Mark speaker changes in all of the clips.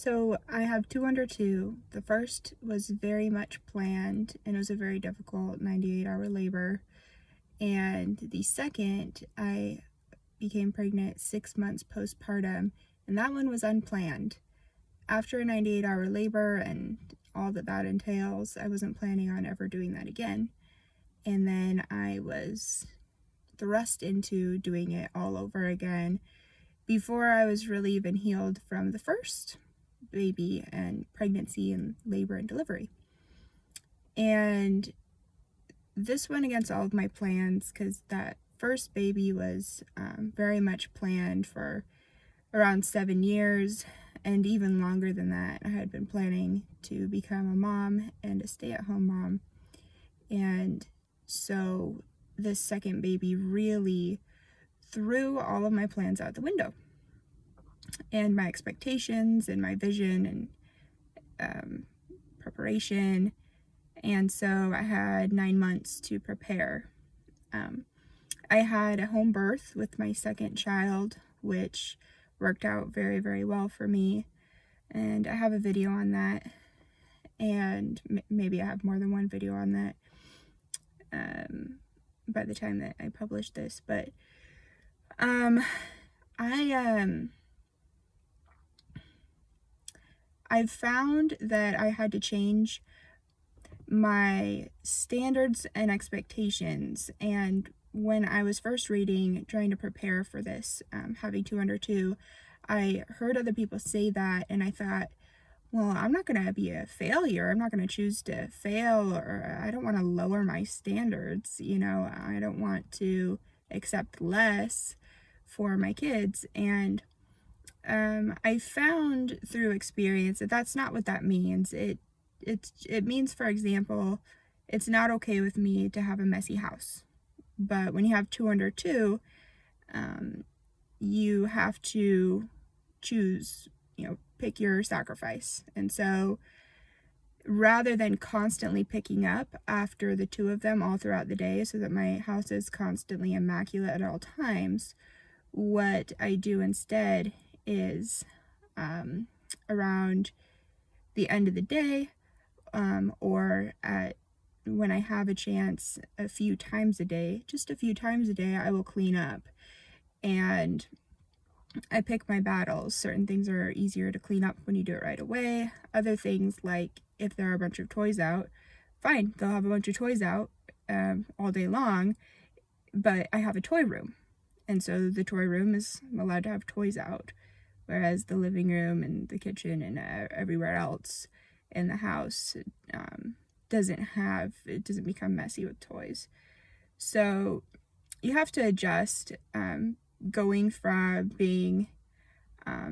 Speaker 1: So I have two under two. The first was very much planned and it was a very difficult 98-hour labor. And the second, I became pregnant 6 months postpartum, and that one was unplanned. After a 98-hour labor and all that that entails, I wasn't planning on ever doing that again. And then I was thrust into doing it all over again before I was really even healed from the first baby and pregnancy and labor and delivery. And this went against all of my plans because that first baby was very much planned for around 7 years, and even longer than that. I had been planning to become a mom and a stay-at-home mom. And so this second baby really threw all of my plans out the window, and my expectations and my vision and preparation. And so I had 9 months to prepare. I had a home birth with my second child, which worked out very, very well for me. And I have a video on that. And maybe I have more than one video on that by the time that I publish this. But I've found that I had to change my standards and expectations. And when I was first reading, trying to prepare for this, having two under two, I heard other people say that, and I thought, well, I'm not going to be a failure. I'm not going to choose to fail, or I don't want to lower my standards. I don't want to accept less for my kids. And I found through experience that that's not what that means. It means, for example, it's not okay with me to have a messy house. But when you have two under two, you have to choose, pick your sacrifice. And so rather than constantly picking up after the two of them all throughout the day so that my house is constantly immaculate at all times, what I do instead is around the end of the day, or when I have a chance, a few times a day, just a few times a day, I will clean up. And I pick my battles. Certain things are easier to clean up when you do it right away. Other things, like if there are a bunch of toys out, fine, they'll have a bunch of toys out all day long, but I have a toy room. And so the toy room is allowed to have toys out, whereas the living room and the kitchen and everywhere else in the house doesn't become messy with toys. So you have to adjust, going from being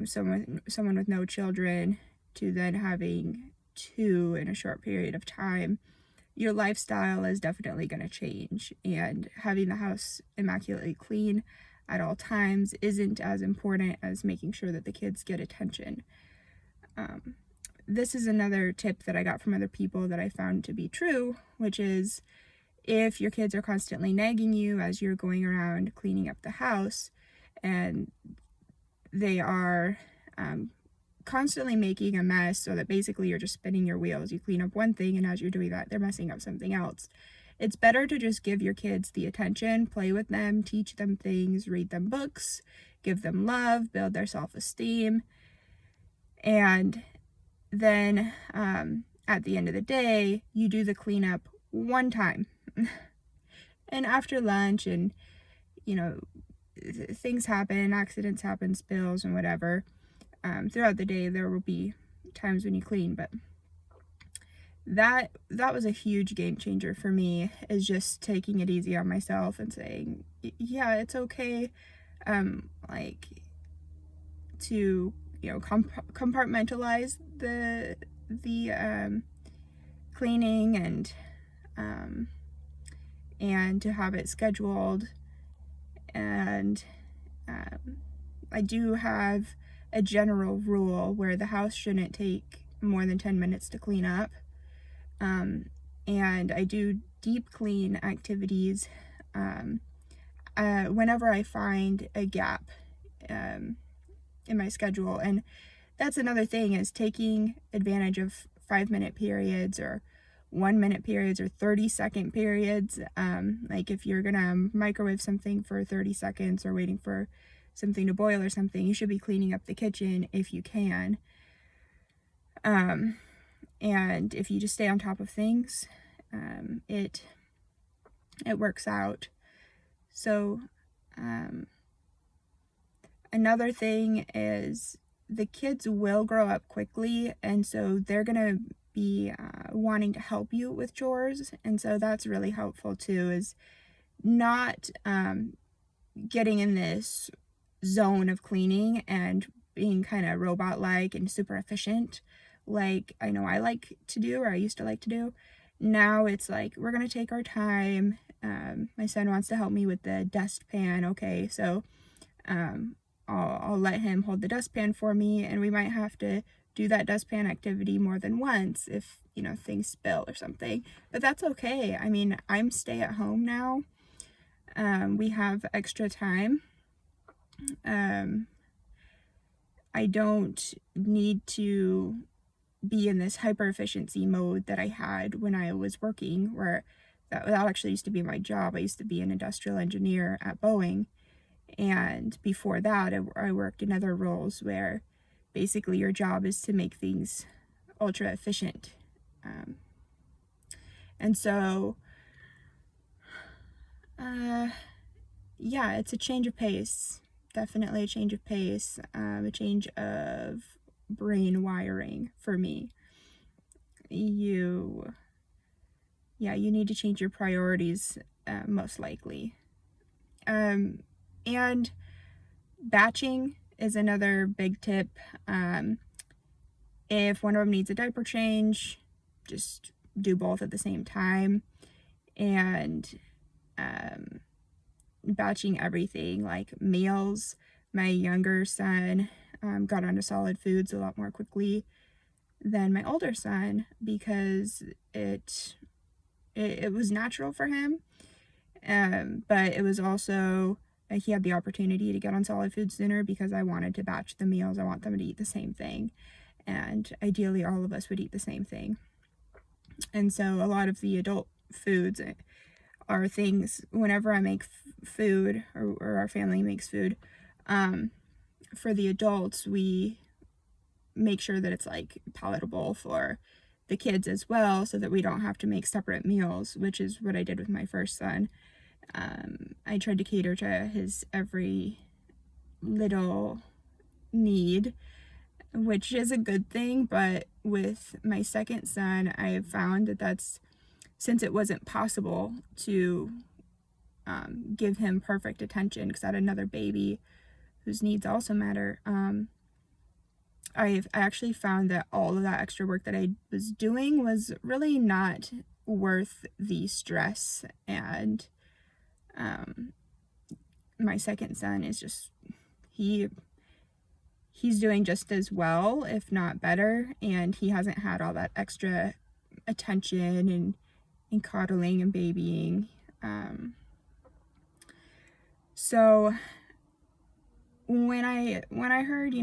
Speaker 1: someone with no children to then having two in a short period of time. Your lifestyle is definitely going to change, and having the house immaculately clean at all times isn't as important as making sure that the kids get attention. This is another tip that I got from other people that I found to be true, which is if your kids are constantly nagging you as you're going around cleaning up the house, and they are constantly making a mess so that basically you're just spinning your wheels. You clean up one thing, and as you're doing that, they're messing up something else. It's better to just give your kids the attention, play with them, teach them things, read them books, give them love, build their self-esteem. And then at the end of the day, you do the cleanup one time. And after lunch, and things happen, accidents happen, spills and whatever, throughout the day there will be times when you clean. But that was a huge game changer for me, is just taking it easy on myself and saying, yeah, it's okay to compartmentalize the cleaning and to have it scheduled. And I do have a general rule where the house shouldn't take more than 10 minutes to clean up. And I do deep clean activities whenever I find a gap in my schedule. And that's another thing, is taking advantage of 5-minute periods or 1-minute periods or 30-second periods. Like if you're gonna microwave something for 30 seconds or waiting for something to boil or something, you should be cleaning up the kitchen if you can. And if you just stay on top of things, it works out. So another thing is the kids will grow up quickly, and so they're gonna be wanting to help you with chores, and so that's really helpful too, is not getting in this zone of cleaning and being kind of robot-like and super efficient like I know I like to do, or I used to like to do. Now it's like, we're gonna take our time. My son wants to help me with the dustpan. Okay, so I'll let him hold the dustpan for me, and we might have to do that dustpan activity more than once if, you know, things spill or something. But that's okay. I mean, I'm stay at home now. We have extra time. I don't need to be in this hyper efficiency mode that I had when I was working, where that actually used to be my job. I used to be an industrial engineer at Boeing. And before that, I worked in other roles where basically your job is to make things ultra efficient. And so, yeah, it's a change of pace. Definitely a change of pace, a change of brain wiring for me. You need to change your priorities, most likely. And batching is another big tip. If one of them needs a diaper change, just do both at the same time. And batching everything, like meals. My younger son got onto solid foods a lot more quickly than my older son, because it was natural for him. But it was also, he had the opportunity to get on solid foods sooner because I wanted to batch the meals. I want them to eat the same thing, and ideally all of us would eat the same thing. And so a lot of the adult foods are things, whenever I make food, or our family makes food, for the adults, we make sure that it's like palatable for the kids as well, so that we don't have to make separate meals, which is what I did with my first son. I tried to cater to his every little need, which is a good thing. But with my second son, I have found that since it wasn't possible to give him perfect attention, because I had another baby whose needs also matter, I actually found that all of that extra work that I was doing was really not worth the stress. And my second son is just, he's doing just as well, if not better, and he hasn't had all that extra attention and coddling and babying. So when I heard,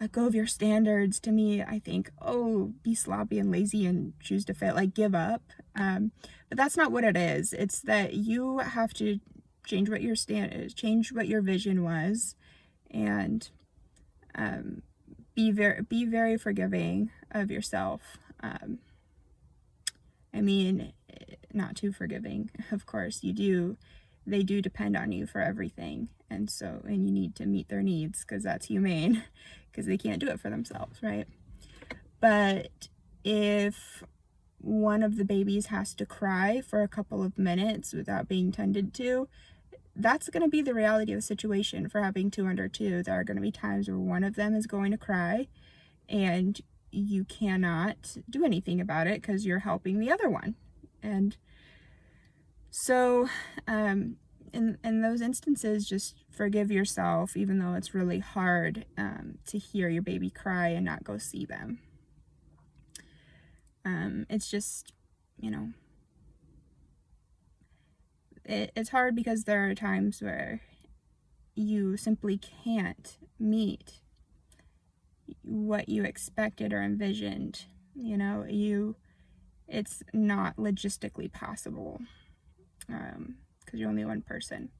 Speaker 1: let go of your standards, to me, I think, oh, be sloppy and lazy and choose to fail, like give up. But that's not what it is. It's that you have to change what your vision was, and be very forgiving of yourself. I mean, not too forgiving, of course. They do depend on you for everything, and you need to meet their needs, because that's humane, because they can't do it for themselves, right? But if one of the babies has to cry for a couple of minutes without being tended to, that's going to be the reality of the situation for having two under two. There are going to be times where one of them is going to cry, and you cannot do anything about it because you're helping the other one. And so in those instances, just forgive yourself, even though it's really hard to hear your baby cry and not go see them. It's just, it's hard, because there are times where you simply can't meet what you expected or envisioned. You know, it's not logistically possible, because you're only one person.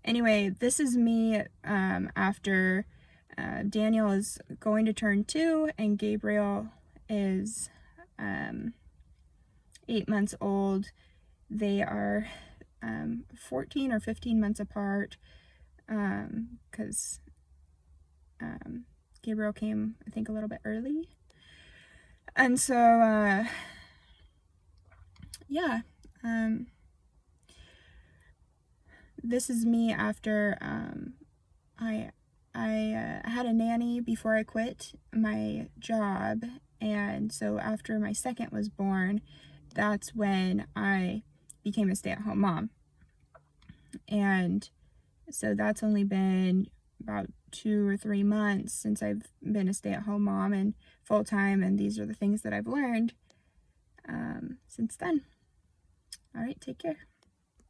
Speaker 1: Anyway, this is me after Daniel is going to turn 2 and Gabriel is 8 months old. They are 14 or 15 months apart, because Gabriel came, I think, a little bit early. And so, yeah, this is me after I had a nanny before I quit my job, and so after my second was born, that's when I became a stay-at-home mom. And so that's only been about 2 or 3 months since I've been a stay-at-home mom and full-time, and these are the things that I've learned since then. All right, take care.